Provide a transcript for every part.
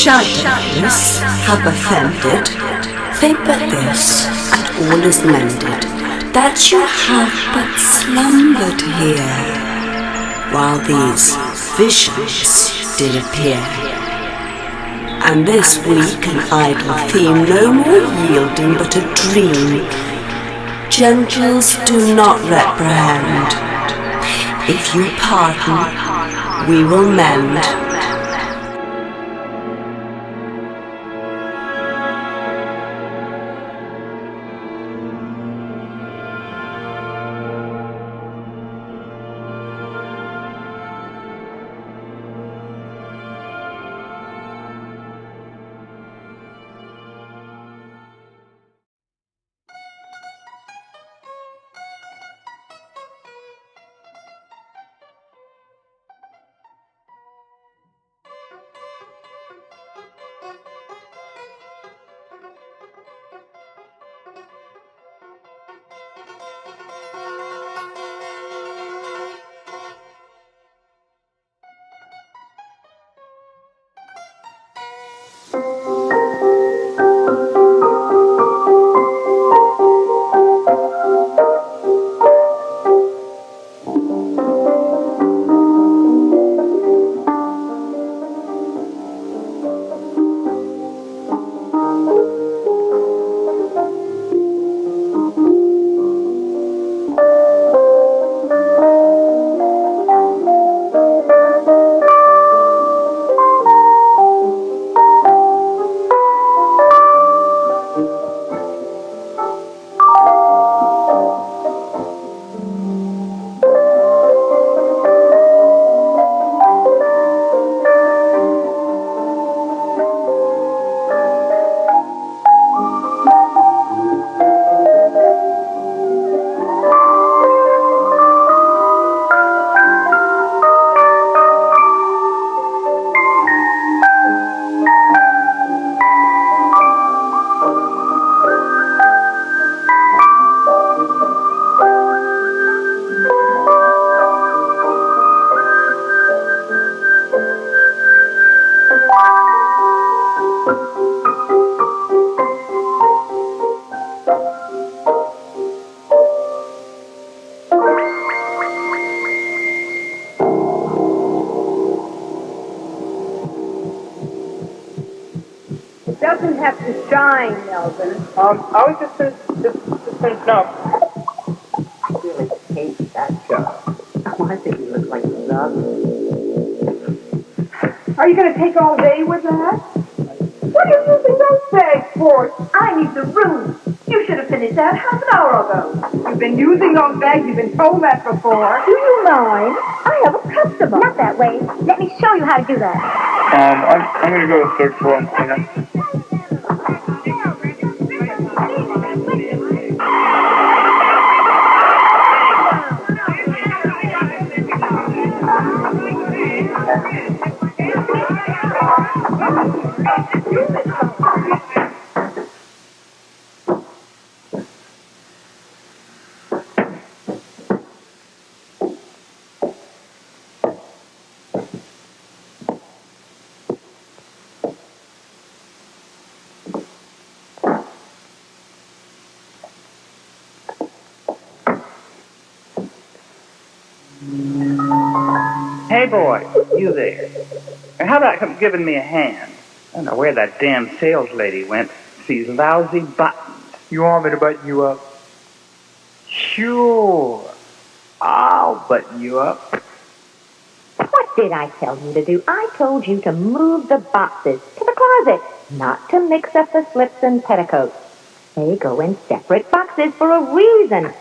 shadows have offended, they but this, and all is mended, that you have but slumbered here, while these visions did appear. And this weak and idle theme, no more yielding but a dream, gentles do not reprehend. If you pardon, we will mend. Doesn't have to shine, Melvin. I was just thinking, no. I really hate that job. Oh, I think you look like you love it. Are you going to take all day with that? What are you using those bags for? I need the room. You should have finished that half an hour ago. You've been using those bags. You've been told that before. Do you mind? I have a customer. Not that way. Let me show you how to do that. I'm going to go to the third floor and clean up. Hey, boy, you there. How about giving me a hand? I don't know where that damn sales lady went. These lousy buttons. You want me to button you up? Sure. I'll button you up. What did I tell you to do? I told you to move the boxes to the closet, not to mix up the slips and petticoats. They go in separate boxes for a reason.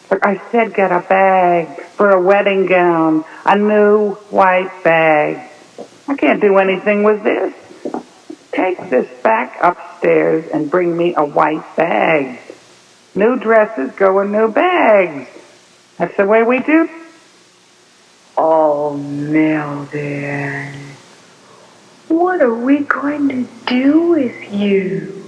But I said get a bag for a wedding gown, a new white bag. I can't do anything with this. Take this back upstairs and bring me a white bag. New dresses go in new bags. That's the way we do. Oh, Melvin. What are we going to do with you?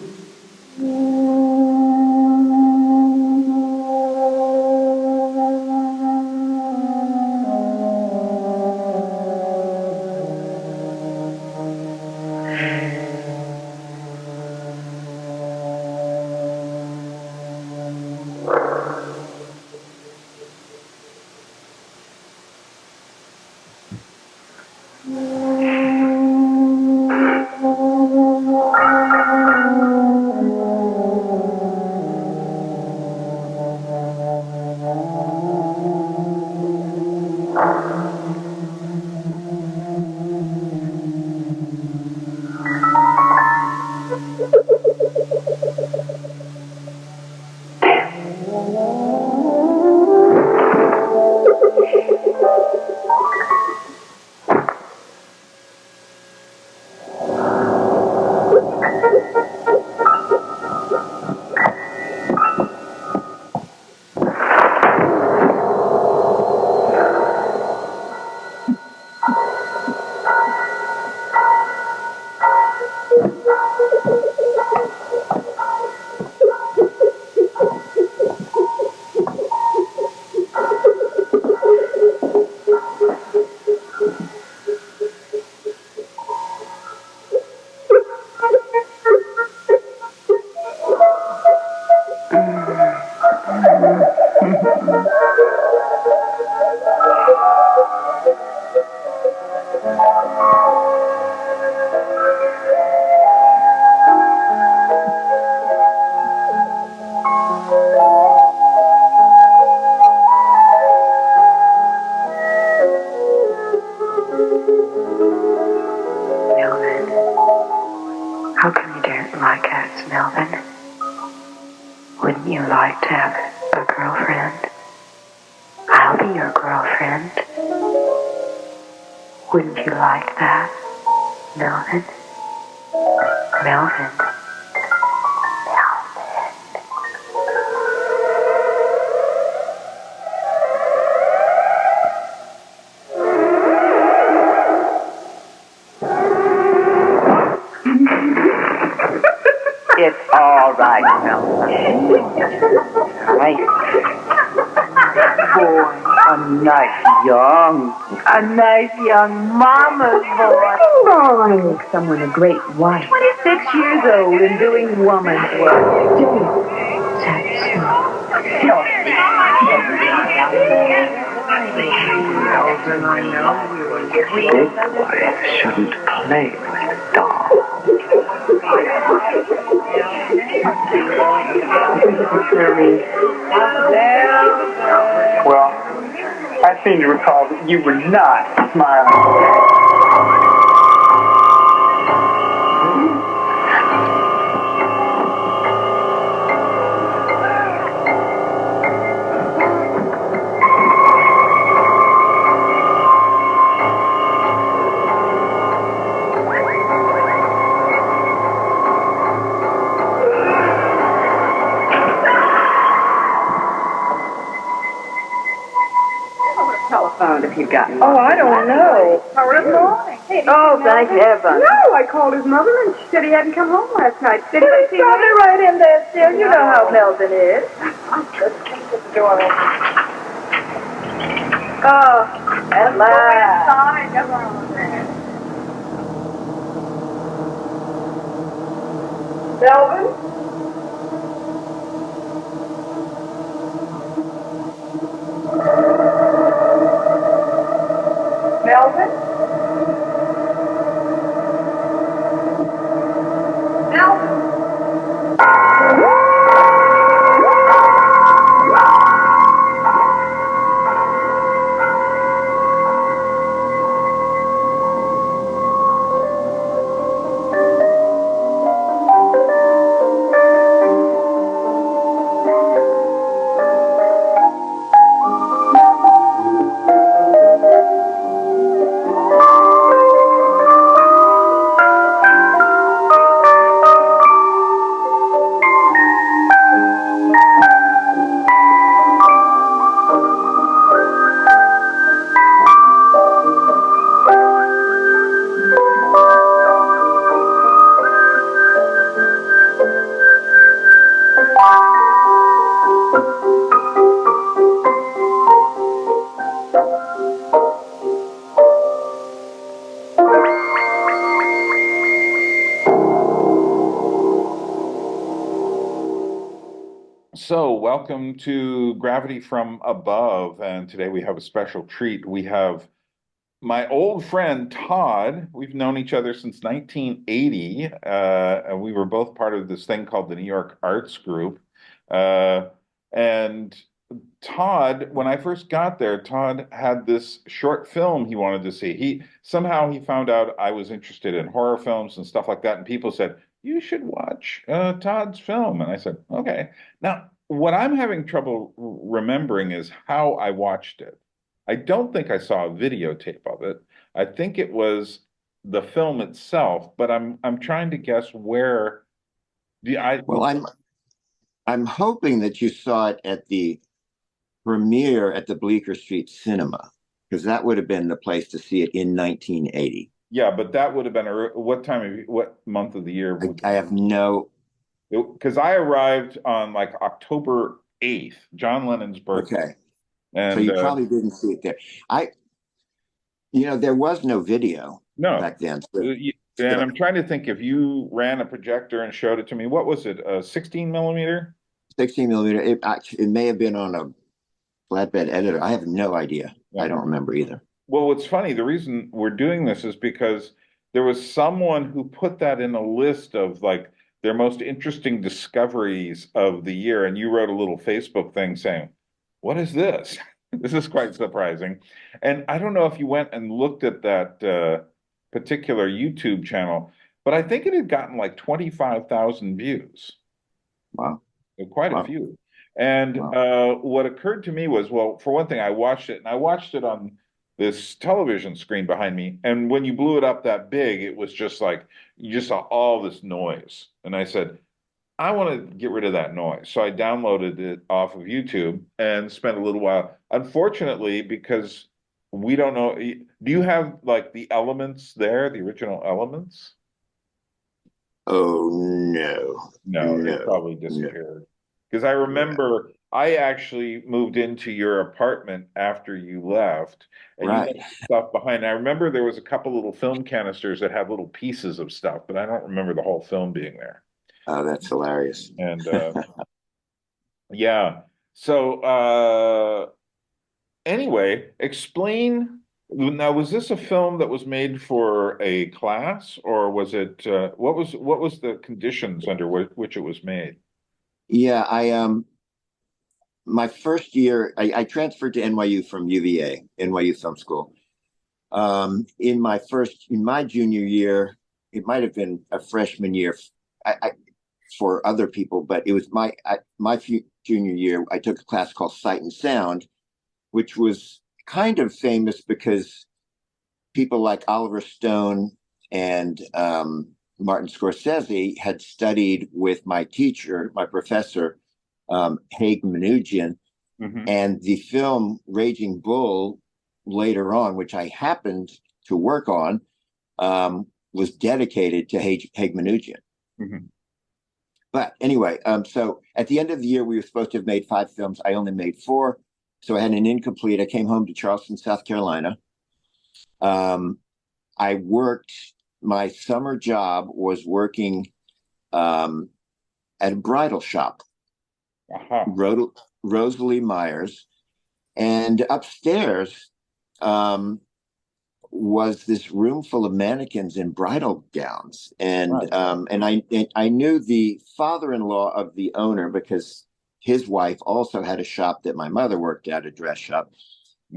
Melvin, how come you don't like us, Melvin? Wouldn't you like to have a girlfriend? I'll be your girlfriend. Wouldn't you like that, Melvin? Melvin. It's all right, Melvin. Nice boy. A nice young mama's boy. Oh, make someone a great wife. 26 years old and doing woman's work. Melvin, I know you were big wife shouldn't play with dolls. Well, I seem to recall that you were not smiling. Telephone if you got one. Oh, I don't know. Good morning. Oh, thank heaven. No, I called his mother and she said he hadn't come home last night. Did he see me? right in there still. You know how Melvin is. Oh, at last. Come on, man. Melvin? Melvin? Melvin? So, welcome to Gravity from Above, and today we have a special treat. We have my old friend Todd. We've known each other since 1980, and we were both part of this thing called the New York Arts Group. And Todd, when I first got there, Todd had this short film he wanted to see. He found out I was interested in horror films and stuff like that, and people said, "You should watch Todd's film." And I said, "Okay." Now, what I'm having trouble remembering is how I watched it. I don't think I saw a videotape of it. I think it was the film itself, but I'm trying to guess where the I Well, I'm hoping that you saw it at the premiere at the Bleecker Street Cinema, because that would have been the place to see it in 1980. Yeah, but that would have been what month of the year I have no. Because I arrived on like October 8th, John Lennon's birthday. Okay, And so you probably didn't see it there. There was no video back then. And I'm trying to think if you ran a projector and showed it to me. What was it? A 16 millimeter? 16 millimeter. It may have been on a flatbed editor. I have no idea. Yeah. I don't remember either. Well, what's funny, the reason we're doing this is because there was someone who put that in a list of like their most interesting discoveries of the year. And you wrote a little Facebook thing saying, "What is this?" This is quite surprising. And I don't know if you went and looked at that particular YouTube channel, but I think it had gotten like 25,000 views. Wow. Quite a Wow. few. And Wow. what occurred to me was, well, for one thing, I watched it, and I watched it on this television screen behind me. And when you blew it up that big, it was just like you just saw all this noise. And I said, I want to get rid of that noise. So I downloaded it off of YouTube and spent a little while. Unfortunately, because we don't know, do you have like the elements there, the original elements? Oh no, No, it no, probably no. disappeared. Because I Yeah. remember I actually moved into your apartment after you left, and you Right. left stuff behind. I remember there was a couple little film canisters that had little pieces of stuff, but I don't remember the whole film being there. Oh, that's hilarious. And yeah. So anyway, explain. Now, was this a film that was made for a class, or was it what was the conditions under which it was made? Yeah, my first year, I transferred to NYU from UVA, NYU Film School. In my junior year, it might have been a freshman year for other people, but it was my junior year. I took a class called Sight and Sound, which was kind of famous because people like Oliver Stone and Martin Scorsese had studied with my teacher, my professor, Haig Manoogian, Hmm. and the film Raging Bull later on, which I happened to work on, was dedicated to Haig Manoogian. Hmm. But anyway, so at the end of the year, we were supposed to have made 5 films. I only made 4. So I had an incomplete. I came home to Charleston, South Carolina. I worked, my summer job was working at a bridal shop, Aha. Rosalie Myers. And upstairs was this room full of mannequins in bridal gowns. And Right. I knew the father-in-law of the owner because his wife also had a shop that my mother worked at, a dress shop.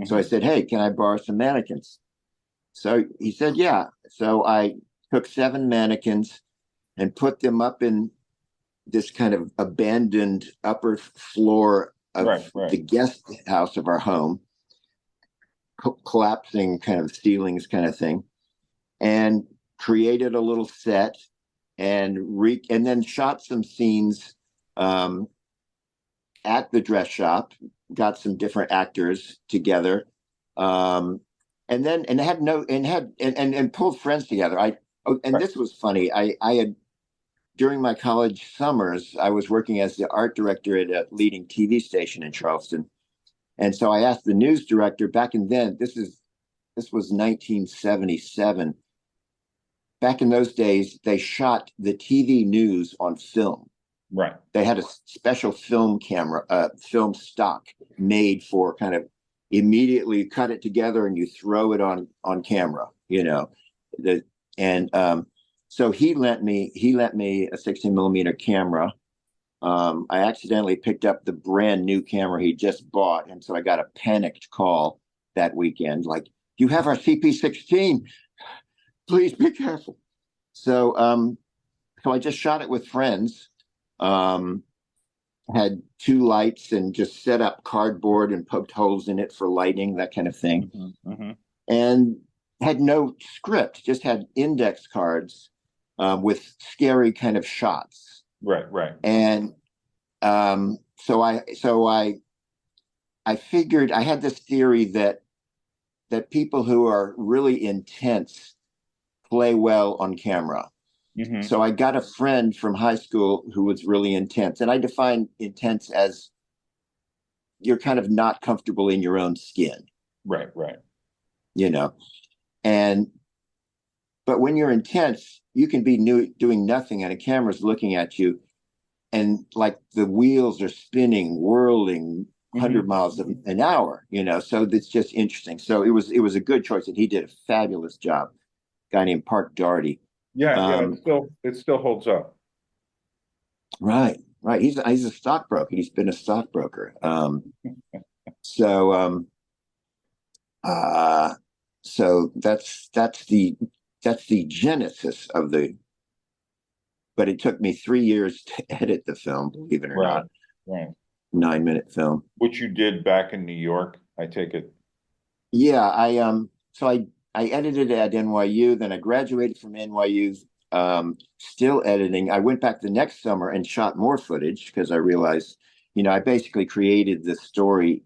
So I Hmm. said, hey, can I borrow some mannequins? So he said, yeah. So I took 7 mannequins and put them up in this kind of abandoned upper floor Right, of right. the guest house of our home, collapsing kind of ceilings kind of thing, and created a little set and then shot some scenes at the dress shop, got some different actors together, and then and had no and had and pulled friends together. And Right. this was funny. I had during my college summers, I was working as the art director at a leading TV station in Charleston, and so I asked the news director back in then. This was 1977. Back in those days, they shot the TV news on film. Right. They had a special film camera, film stock made for kind of immediately cut it together and you throw it on camera, and so he lent me a 16 millimeter camera. I accidentally picked up the brand new camera he just bought, and so I got a panicked call that weekend, like, "You have our CP16. Please be careful." So I just shot it with friends. Um, had 2 lights and just set up cardboard and poked holes in it for lighting, that kind of thing, Hmm. Hmm. and had no script, just had index cards with scary kind of shots. Right, right. And so I figured I had this theory that people who are really intense play well on camera. Hmm. So I got a friend from high school who was really intense, and I define intense as you're kind of not comfortable in your own skin, Right, right. you know. And but when you're intense, you can be doing nothing, and a camera's looking at you, and like the wheels are spinning, whirling, Hmm. 100 miles an hour, So it's just interesting. So it was a good choice, and he did a fabulous job. A guy named Park Doherty. Yeah, yeah. Um, It still holds up. right, right. He's a stockbroker. He's been a stockbroker. So uh, so that's that's the genesis of the. But it took me 3 years to edit the film, believe it or Right, not. right. 9-minute film. Which you did back in New York, I take it. Yeah, so I edited at NYU, then I graduated from NYU, still editing. I went back the next summer and shot more footage because I realized, I basically created this story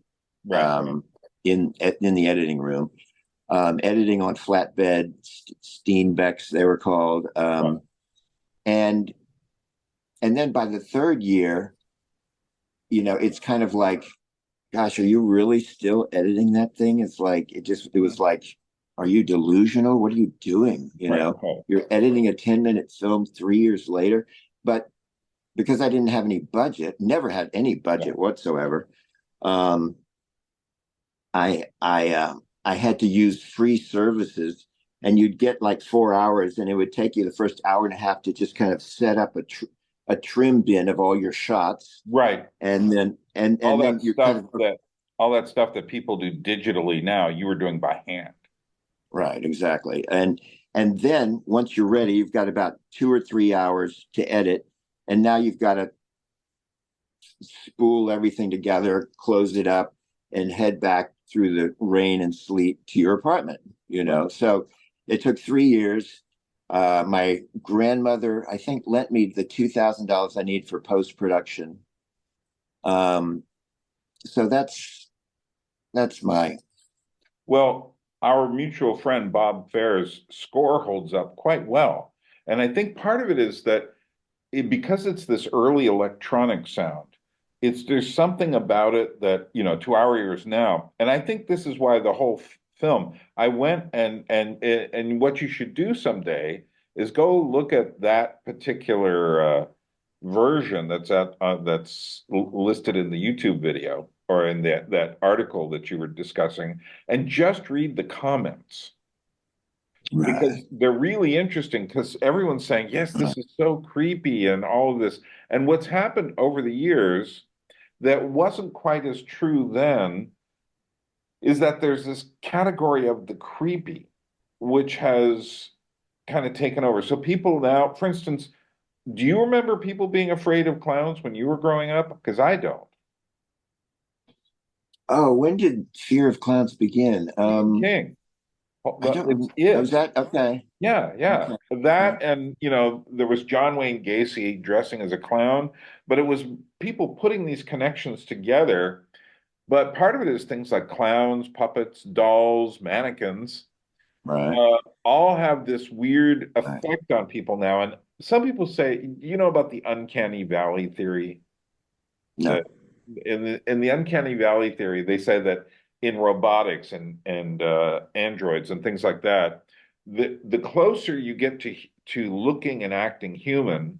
Right. in the editing room, editing on flatbed Steenbecks, they were called, Right. and then by the third year, it's kind of like, gosh, are you really still editing that thing? It's like, it was like, are you delusional? What are you doing? Right. Okay. You're editing a 10-minute film 3 years later. But because I didn't have any budget, never had any budget whatsoever, I had to use free services, and you'd get like 4 hours, and it would take you the first hour and a half to just kind of set up a trim bin of all your shots, Right. and then All then that you're stuff kind of that all that stuff that people do digitally now, you were doing by hand. right, exactly. And then once you're ready, you've got about 2 or 3 hours to edit, and now you've got to spool everything together, close it up, and head back through the rain and sleet to your apartment. So it took 3 years. My grandmother, I think, lent me the $2,000 I need for post-production. So that's my. Well, our mutual friend Bob Fair's score holds up quite well. And I think part of it is that because it's this early electronic sound, there's something about it that, to our ears now. And I think this is why the whole film, I went and what you should do someday is go look at that particular version that's listed in the YouTube video or in that article that you were discussing, and just read the comments because they're really interesting. Because everyone's saying, yes, this is so creepy and all of this. And what's happened over the years that wasn't quite as true then is that there's this category of the creepy, which has kind of taken over. So people now, for instance, do you remember people being afraid of clowns when you were growing up? Because I don't. Oh, when did Fear of Clowns begin? King. I don't It's remember. Was it. that okay? Yeah, yeah. Okay. That and there was John Wayne Gacy dressing as a clown, but it was people putting these connections together. But part of it is things like clowns, puppets, dolls, mannequins, Right. all have this weird Right. effect on people now. And some people say, about the uncanny valley theory? No. In the uncanny valley theory, they say that in robotics and androids and things like that, the closer you get to looking and acting human,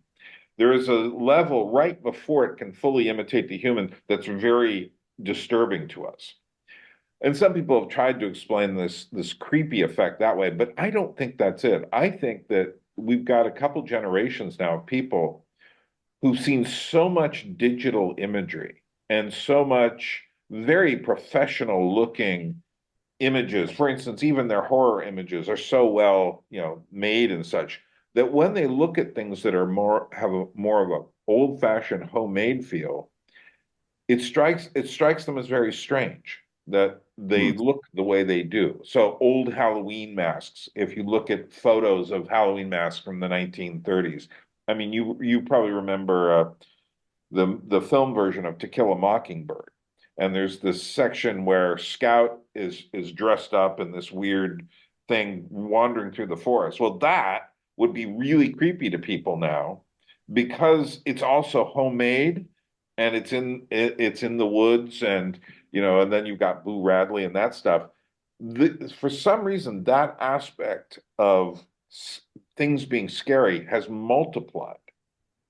there is a level right before it can fully imitate the human that's very disturbing to us. And some people have tried to explain this creepy effect that way, but I don't think that's it. I think that we've got a couple generations now of people who've seen so much digital imagery and so much very professional looking images. For instance, even their horror images are so well, made and such that when they look at things that have more of a old-fashioned homemade feel, it strikes them as very strange that they look the way they do. So old Halloween masks, if you look at photos of Halloween masks from the 1930s, I mean, you probably remember the film version of To Kill a Mockingbird. And there's this section where Scout is dressed up in this weird thing wandering through the forest. Well, that would be really creepy to people now because it's also homemade and it's in the woods and then you've got Boo Radley and that stuff. For some reason, that aspect of things being scary has multiplied.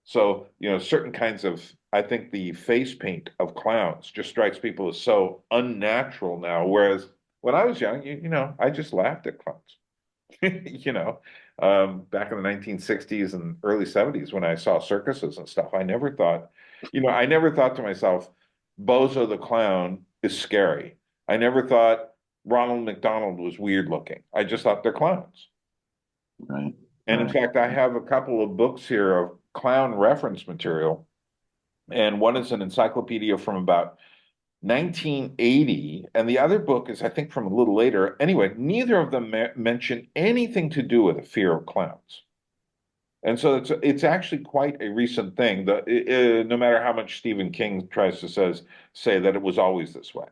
So, certain kinds of, I think the face paint of clowns just strikes people as so unnatural now. Whereas when I was young, I just laughed at clowns. Back in the 1960s and early 70s when I saw circuses and stuff, I never thought to myself, Bozo the clown is scary. I never thought Ronald McDonald was weird looking. I just thought they're clowns. Right. And in fact, I have a couple of books here of clown reference material. And one is an encyclopedia from about 1980, and the other book is, I think, from a little later. Anyway, neither of them mention anything to do with a fear of clowns. And so it's actually quite a recent thing. No matter how much Stephen King tries to say that it was always this way,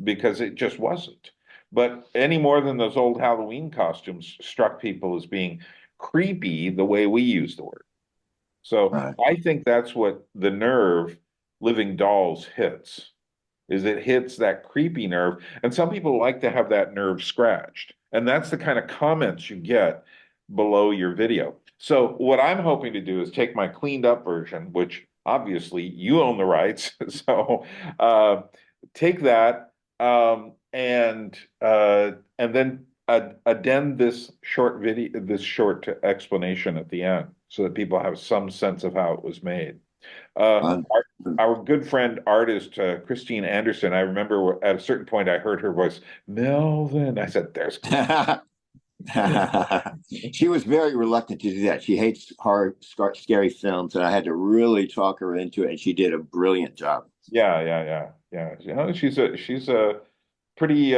because it just wasn't. But any more than those old Halloween costumes struck people as being creepy the way we use the word. So Right. I think that's what the nerve Living Dolls hits, is it hits that creepy nerve. And some people like to have that nerve scratched. And that's the kind of comments you get below your video. So what I'm hoping to do is take my cleaned up version, which obviously you own the rights. So take that and then addend this short video, this short explanation at the end, so that people have some sense of how it was made. Um, Our good friend artist Christine Anderson, I remember at a certain point I heard her voice, Melvin. I said, "There's." She was very reluctant to do that. She hates horror, scary films, and I had to really talk her into it, and she did a brilliant job. Yeah. You know, she's a pretty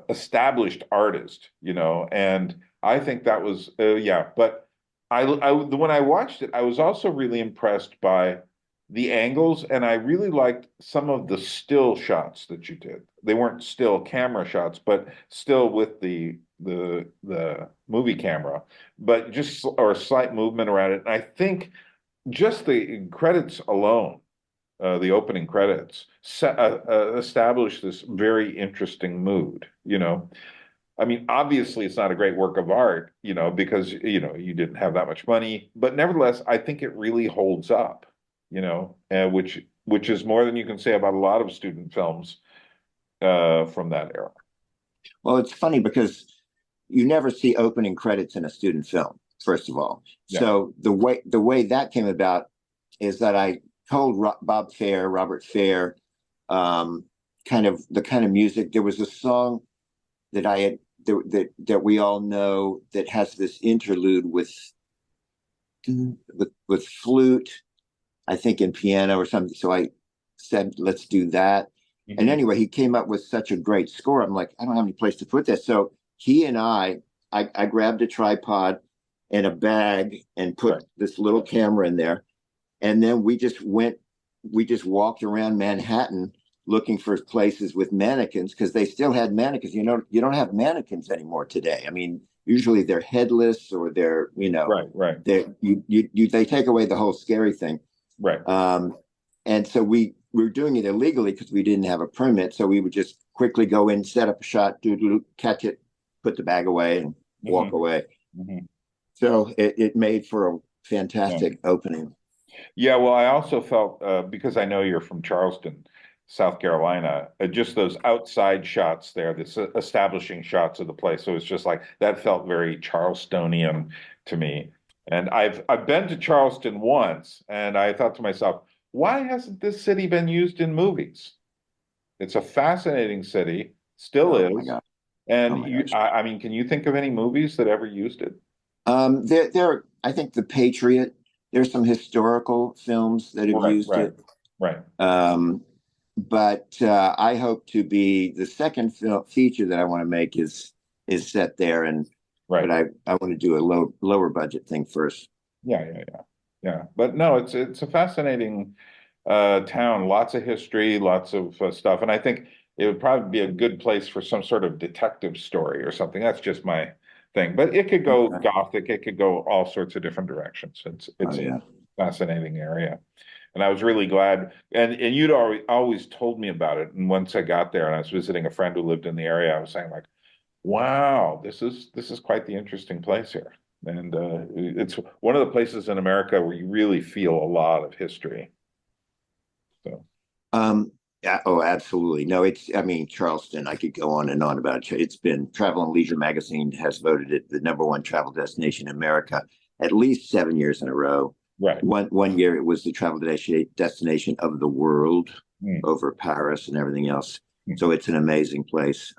established artist, you know, and I think that was yeah. But when I watched it, I was also really impressed by the angles, and I really liked some of the still shots that you did. They weren't still camera shots, but still with the movie camera, but just or a slight movement around it. And I think just the credits alone, the opening credits, establish this very interesting mood, you know. I mean, obviously, it's not a great work of art, you know, because, you know, you didn't have that much money. But nevertheless, I think it really holds up, you know, which is more than you can say about a lot of student films from that era. Well, it's funny because you never see opening credits in a student film, first of all. Yeah. So the way that came about is that I told Robert Fair, kind of the kind of music. There was a song that I had that we all know that has this interlude with flute, I think, in piano or something. So I said, let's do that. Mm-hmm. And anyway, he came up with such a great score. I'm like, I don't have any place to put this. So he and I grabbed a tripod and a bag and put this little camera in there. And then we just walked around Manhattan looking for places with mannequins, because they still had mannequins. You know, you don't have mannequins anymore today. I mean, usually they're headless or they're, you know, right. They take away the whole scary thing. Right. And so we were doing it illegally because we didn't have a permit. So we would just quickly go in, set up a shot, catch it, put the bag away, and walk away. Mm-hmm. So it made for a fantastic opening. Yeah, well, I also felt because I know you're from Charleston, South Carolina, just those outside shots there, this establishing shots of the place. So it's just like that felt very Charlestonian to me. And I've been to Charleston once, and I thought to myself, why hasn't this city been used in movies? It's a fascinating city, still is. My God. And I mean, can you think of any movies that ever used it? There. I think The Patriot. There's some historical films that have used it. Right. But I hope to be the second feature that I want to make is set there, and but I want to do a lower budget thing first. Yeah. But no, it's a fascinating town. Lots of history, lots of stuff, and I think it would probably be a good place for some sort of detective story or something. That's just my thing. But it could go gothic. It could go all sorts of different directions. It's a fascinating area. And I was really glad. And you'd always told me about it. And once I got there and I was visiting a friend who lived in the area, I was saying, like, wow, this is quite the interesting place here. And it's one of the places in America where you really feel a lot of history. So yeah, oh, absolutely. No, I mean, Charleston, I could go on and on about it. It's been Travel and Leisure magazine has voted it the #1 travel destination in America at least 7 years in a row. Right. One year it was the travel destination of the world over Paris and everything else. So it's an amazing place.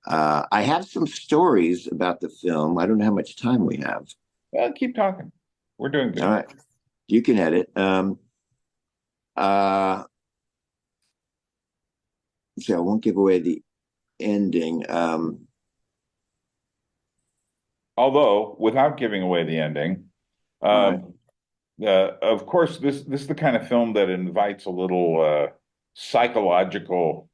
I have some stories about the film. I don't know how much time we have. Well, keep talking. We're doing good. All right, you can edit. So I won't give away the ending. Although, without giving away the ending, Right. of course, this is the kind of film that invites a little psychological.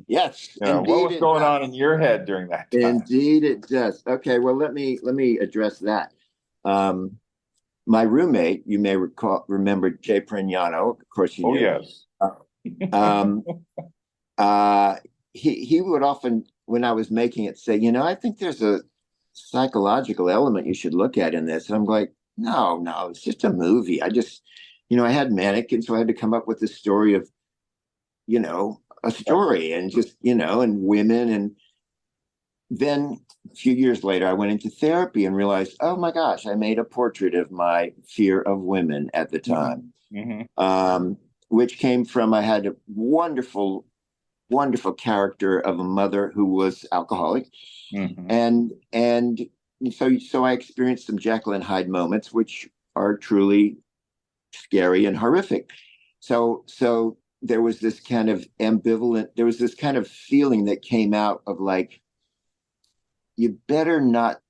Yes, What indeed was it going does. on in your head during that time? Indeed it does. Okay, well let me address that. My roommate, you may remember Jay Prignano, of course you Oh, do. yes. Um, he would often, when I was making it, say, I think there's a psychological element you should look at in this. And I'm like, no, it's just a movie. I had Mannequins, so I had to come up with this story of, a story and just, and women. And then a few years later, I went into therapy and realized, oh my gosh, I made a portrait of my fear of women at the time, which came from, I had a wonderful character of a mother who was alcoholic, and so I experienced some Jekyll and Hyde moments, which are truly scary and horrific. So there was this kind of feeling that came out of like, you better not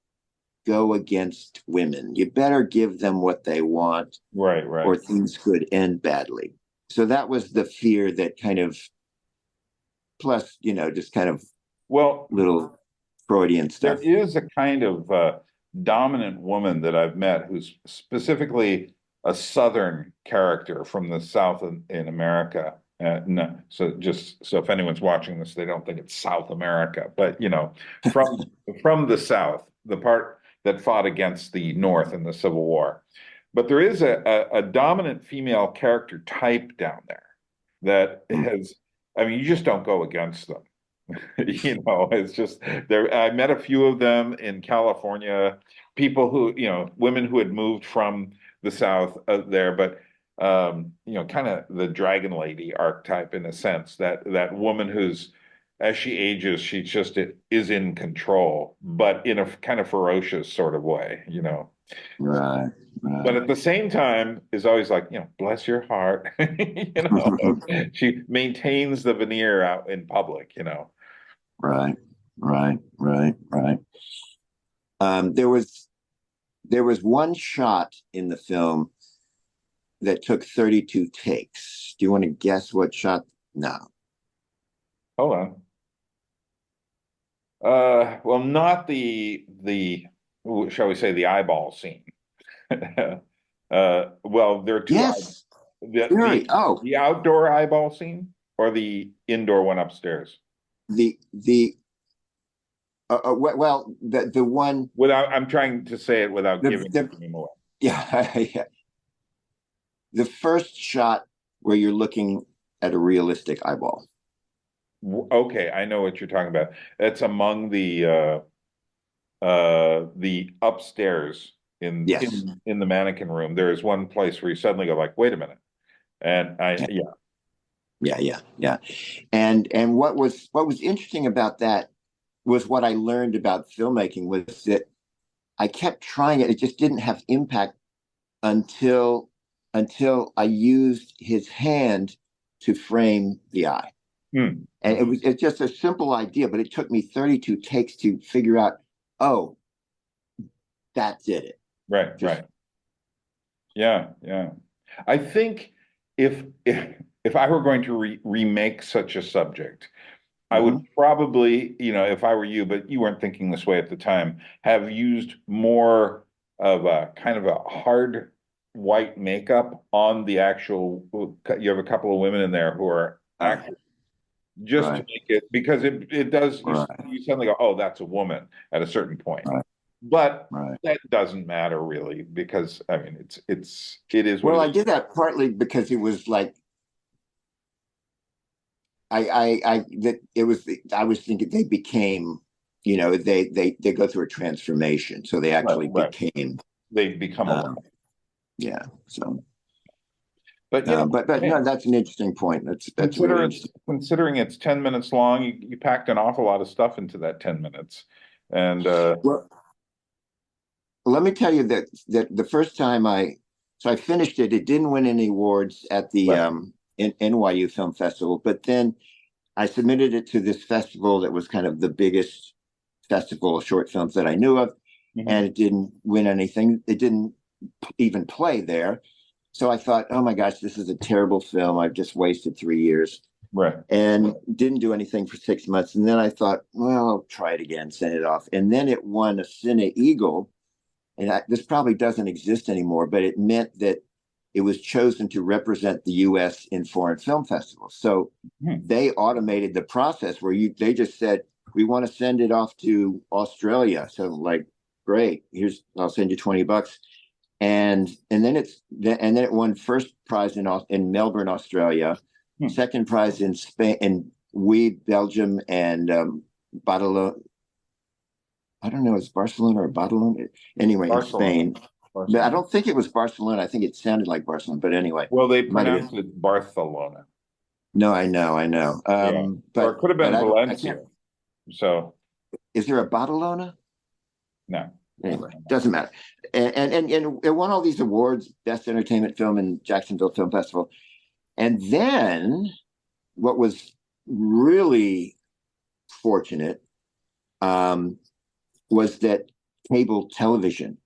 go against women. You better give them what they want, right, or things could end badly. So that was the fear that kind of, plus, just kind of little Freudian stuff. There is a kind of dominant woman that I've met who's specifically a Southern character from the South in America. No, so if anyone's watching this, they don't think it's South America, but from the South, the part that fought against the North in the Civil War. But there is a dominant female character type down there that has, I mean, you just don't go against them. It's just there. I met a few of them in California, people who, women who had moved from the South there, but kind of the dragon lady archetype in a sense, that woman who's, as she ages, she just is in control, but in a kind of ferocious sort of way. Right. But at the same time is always like, bless your heart. She maintains the veneer out in public. Right. There was one shot in the film that took 32 takes. Do you want to guess what shot? No. Hold on. Well, not the shall we say, the eyeball scene. Well, there are two. Yes. The outdoor eyeball scene or the indoor one upstairs. The one without. I'm trying to say it without giving him away. Yeah. The first shot where you're looking at a realistic eyeball. Okay, I know what you're talking about. It's among the upstairs in the mannequin room. There is one place where you suddenly go like, wait a minute. And Yeah. And what was interesting about that was what I learned about filmmaking was that I kept trying it. It just didn't have impact until I used his hand to frame the eye. And it's just a simple idea, but it took me 32 takes to figure out, oh, that did it. Right. Yeah. I think if I were going to remake such a subject, I would probably, if I were you, but you weren't thinking this way at the time, have used more of a kind of a hard white makeup on the actual. You have a couple of women in there who are actors, just to make it, because it does. You suddenly go, oh, that's a woman at a certain point. But that doesn't matter really, because I mean, it is. Well, I did that partly because it was like, I was thinking they became, they go through a transformation, so they actually become a woman. Yeah. So. But you know, but no, that's an interesting point. That's really interesting. Considering it's 10 minutes long, you packed an awful lot of stuff into that 10 minutes. And Well, let me tell you that the first time I finished it, it didn't win any awards at the right. NYU Film Festival, but then I submitted it to this festival that was kind of the biggest festival of short films that I knew of, and it didn't win anything. It didn't even play there. So I thought, oh my gosh, this is a terrible film. I've just wasted 3 years. Right. And didn't do anything for 6 months. And then I thought, well, I'll try it again, send it off. And then it won a Cine Eagle. And this probably doesn't exist anymore, but it meant that it was chosen to represent the U.S. in foreign film festivals. So they automated the process where they just said, we want to send it off to Australia. So like, great, I'll send you $20. And then it won first prize in Melbourne, Australia, second prize in Spain, in Belgium, and Badalona. I don't know, it's Barcelona or Badalona. Anyway, Barcelona. In Spain. Barcelona. But I don't think it was Barcelona. I think it sounded like Barcelona, but anyway. Well, they pronounced it Barcelona. No, I know. Yeah. But or it could have been Valencia. So, is there a Badalona? No. Anyway, doesn't matter. And it won all these awards, Best Entertainment Film in Jacksonville Film Festival. And then what was really fortunate was that cable television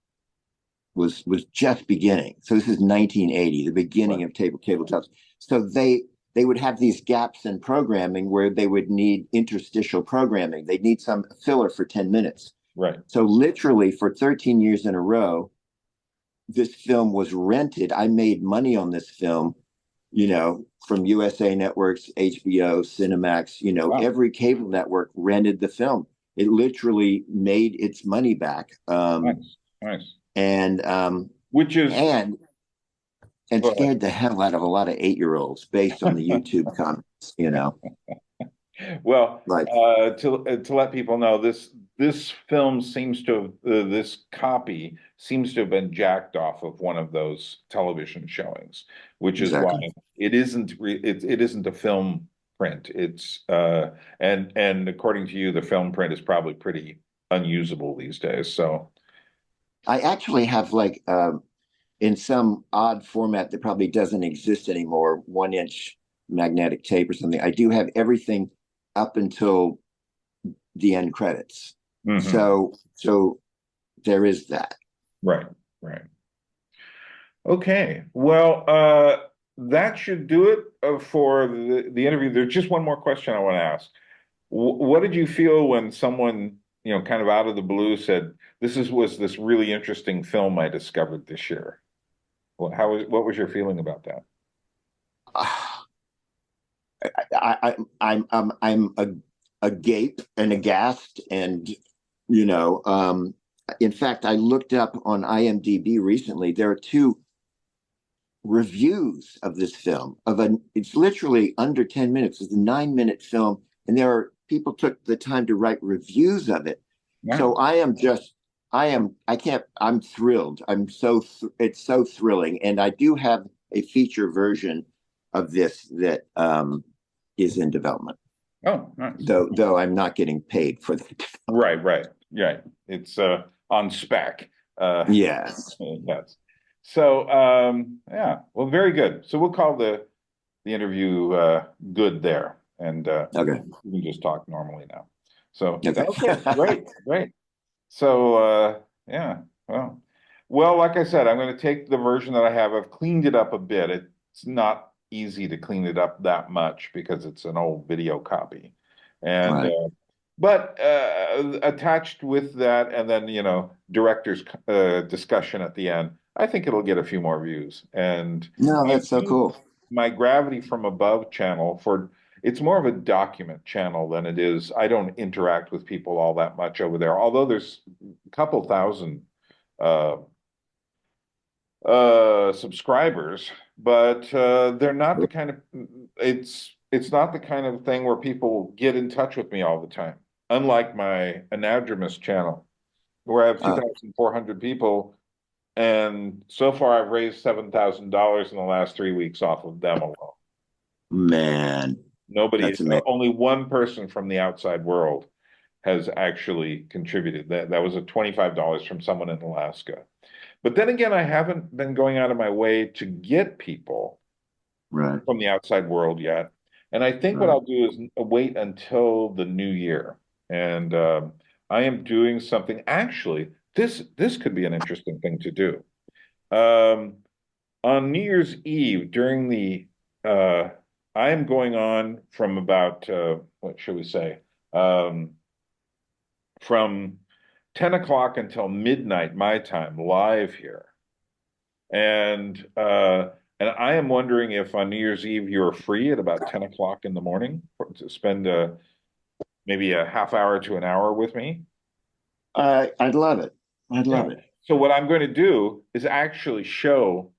was just beginning. So this is 1980, the beginning of cable television. So they would have these gaps in programming where they would need interstitial programming. They'd need some filler for 10 minutes. Right. So literally for 13 years in a row, this film was rented. I made money on this film, from USA Networks, HBO, Cinemax, wow. Every cable network rented the film. It literally made its money back. Nice. And which is and scared the hell out of a lot of 8-year-olds based on the YouTube comments, Well, to let people know, this film seems to have this copy seems to have been jacked off of one of those television showings, which is why it isn't a film print. It's and according to you, the film print is probably pretty unusable these days. So I actually have in some odd format that probably doesn't exist anymore, 1-inch magnetic tape or something. I do have everything up until the end credits. So there is that. Right. Okay. Well, that should do it for the interview. There's just one more question I want to ask. What did you feel when someone, kind of out of the blue said, was this really interesting film I discovered this year? What was your feeling about that? I'm agape and aghast, and in fact, I looked up on IMDb recently. There are 2 reviews of this film. It's literally under 10 minutes. It's a 9-minute film, and there are people took the time to write reviews of it. Wow. So I'm thrilled. It's so thrilling, and I do have a feature version of this that is in development. Oh, nice. Though I'm not getting paid for that. Right. It's on spec. Yes. Yes. So yeah, well, very good. So we'll call the interview good there, and okay, we can just talk normally now. So okay. Great. So yeah, well, like I said, I'm going to take the version that I have. I've cleaned it up a bit. It's not easy to clean it up that much because it's an old video copy, and right. But attached with that, and then director's discussion at the end, I think it'll get a few more views. And no, that's so cool. My Gravity from Above channel, it's more of a document channel than it is. I don't interact with people all that much over there, although there's a couple thousand subscribers, but they're not the kind of it's not the kind of thing where people get in touch with me all the time. Unlike my Anadromist channel, where I have 2,400 people And so far, I've raised $7,000 in the last 3 weeks off of them alone. Man, Nobody, that's amazing. only one person from the outside world has actually contributed. That was a $25 from someone in Alaska. But then again, I haven't been going out of my way to get people Right. from the outside world yet. And I think what Right. I'll do is wait until the new year. And I am doing something. Actually, this could be an interesting thing to do. On New Year's Eve, during I am going on from about what should we say? From 10 o'clock until midnight my time, live here. And I am wondering if on New Year's Eve you're free at about 10 o'clock in the morning to spend maybe a half hour to an hour with me. I'd love it. I'd love it. So what I'm going to do is actually show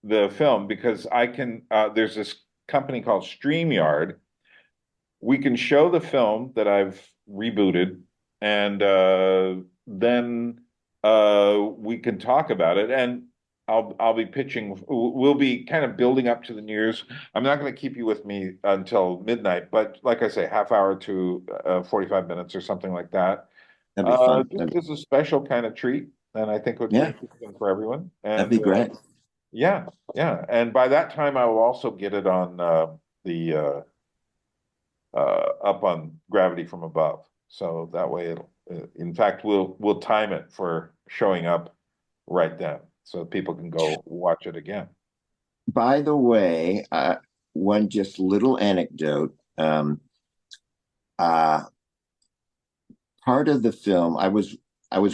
the film because I can, there's this company called StreamYard. We can show the film that I've rebooted and then we can talk about it. And I'll be pitching. We'll be kind of building up to the New Year's. I'm not going to keep you with me until midnight, but like I say, half hour to 45 minutes or something like that. That'd be fun. This is a special kind of treat, and I think it would be interesting for everyone. And, that'd be great. Yeah. And by that time, I will also get it on the up on Gravity from Above. So that way, in fact, we'll time it for showing up right then, so people can go watch it again. By the way, one just little anecdote. Part of the film, I was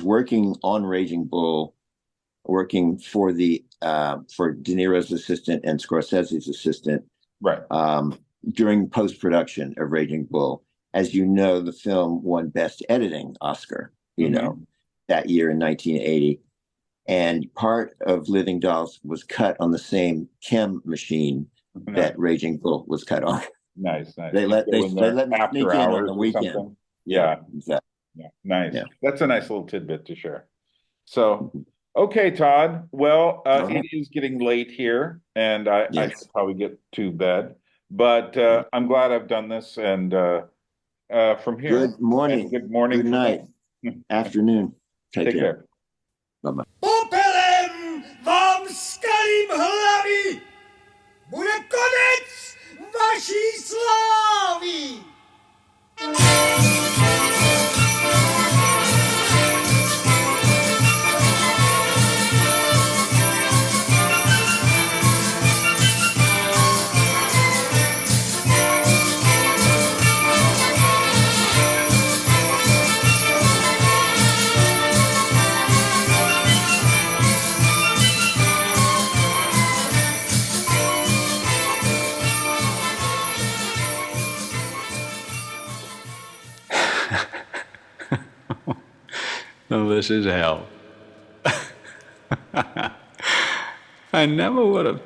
working on Raging Bull, working for for De Niro's assistant and Scorsese's assistant, right? During post-production of Raging Bull. As you know, the film won Best Editing Oscar, that year in 1980. And part of Living Dolls was cut on the same chem machine that Raging Bull was cut on. Nice. They let me sneak in on the weekend. Yeah, exactly. Yeah, nice. Yeah. That's a nice little tidbit to share. So, okay, Todd. Well, it is getting late here, and I should probably get to bed. But I'm glad I've done this, and from here. Good morning. Good morning. Good night. Afternoon. Take care. Bye-bye. Popelem wam skalim hlavi, bude konec vaší slávy. Oh, this is hell. I never would have.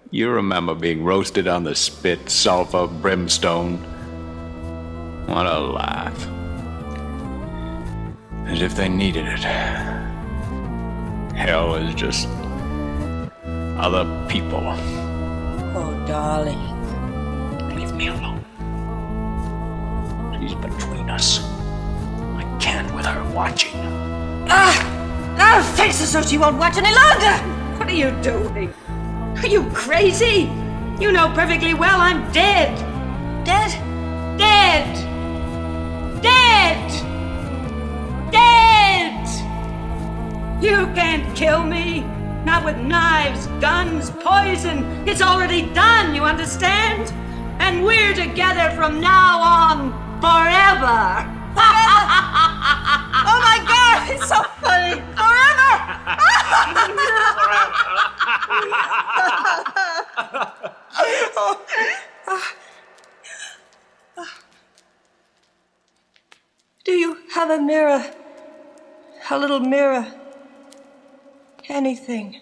You remember being roasted on the spit, sulfur, brimstone. What a laugh. As if they needed it. Hell is just other people. Oh, darling. Leave me alone. She's between us. I can't with her watching. Now face as though she won't watch any longer! What are you doing? Are you crazy? You know perfectly well I'm dead. Dead? Dead! Dead! Dead! You can't kill me. Not with knives, guns, poison. It's already done, you understand? And we're together from now on forever. Oh my God, it's so funny. Forever! Do you have a mirror? A little mirror? Anything?